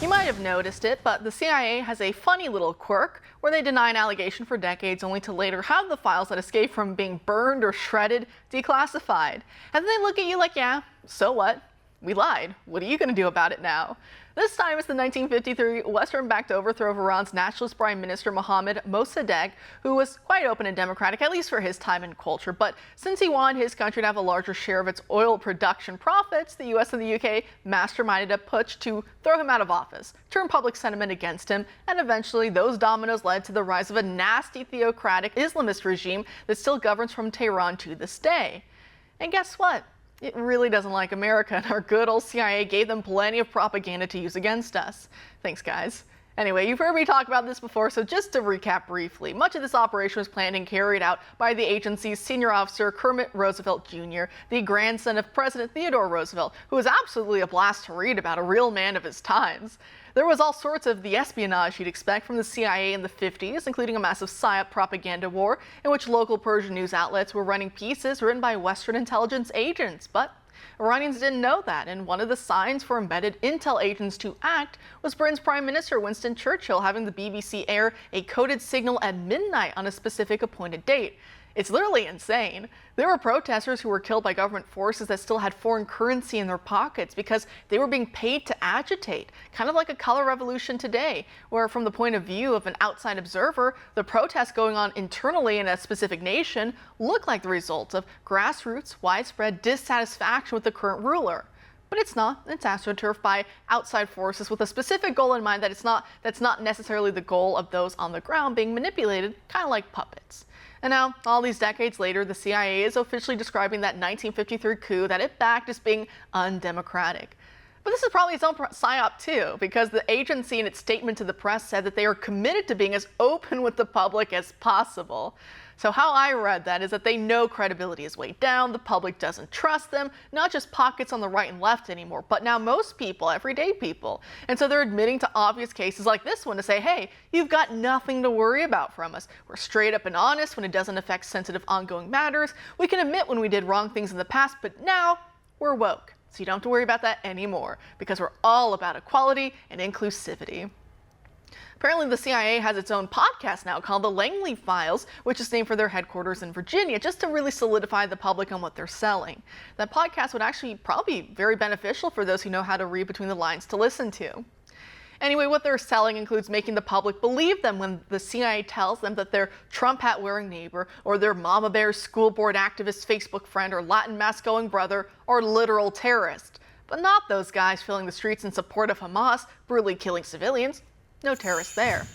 You might have noticed it, but the CIA has a funny little quirk where they deny an allegation for decades only to later have the files that escape from being burned or shredded declassified. And then they look at you like, yeah, so what? We lied. What are you going to do about it now? This time it's the 1953 Western-backed overthrow of Iran's nationalist Prime Minister Mohammad Mossadegh, who was quite open and democratic, at least for his time and culture. But since he wanted his country to have a larger share of its oil production profits, the US and the UK masterminded a putsch to throw him out of office, turn public sentiment against him, and eventually those dominoes led to the rise of a nasty theocratic Islamist regime that still governs from Tehran to this day. And guess what? It really doesn't like America, and our good old CIA gave them plenty of propaganda to use against us. Thanks, guys. Anyway, you've heard me talk about this before, so just to recap briefly, much of this operation was planned and carried out by the agency's senior officer, Kermit Roosevelt Jr., the grandson of President Theodore Roosevelt, who was absolutely a blast to read about, a real man of his times. There was all sorts of the espionage you'd expect from the CIA in the 50s, including a massive PSYOP propaganda war in which local Persian news outlets were running pieces written by Western intelligence agents. But Iranians didn't know that, and one of the signs for embedded intel agents to act was Britain's Prime Minister Winston Churchill having the BBC air a coded signal at midnight on a specific appointed date. It's literally insane. There were protesters who were killed by government forces that still had foreign currency in their pockets because they were being paid to agitate, kind of like a color revolution today, where from the point of view of an outside observer, the protests going on internally in a specific nation look like the result of grassroots, widespread dissatisfaction with the current ruler. But it's not. It's astroturfed by outside forces with a specific goal in mind that's not necessarily the goal of those on the ground being manipulated, kind of like puppets. And now, all these decades later, the CIA is officially describing that 1953 coup that it backed as being undemocratic. But this is probably its own PSYOP too, because the agency in its statement to the press said that they are committed to being as open with the public as possible. So how I read that is that they know credibility is way down, the public doesn't trust them, not just pockets on the right and left anymore, but now most people, everyday people. And so they're admitting to obvious cases like this one to say, hey, you've got nothing to worry about from us. We're straight up and honest when it doesn't affect sensitive ongoing matters. We can admit when we did wrong things in the past, but now we're woke. So you don't have to worry about that anymore, because we're all about equality and inclusivity. Apparently, the CIA has its own podcast now called The Langley Files, which is named for their headquarters in Virginia, just to really solidify the public on what they're selling. That podcast would actually probably be very beneficial for those who know how to read between the lines to listen to. Anyway, what they're selling includes making the public believe them when the CIA tells them that their Trump hat wearing neighbor or their Mama Bear school board activist Facebook friend or Latin mass going brother are literal terrorists. But not those guys filling the streets in support of Hamas, brutally killing civilians. No terrorists there.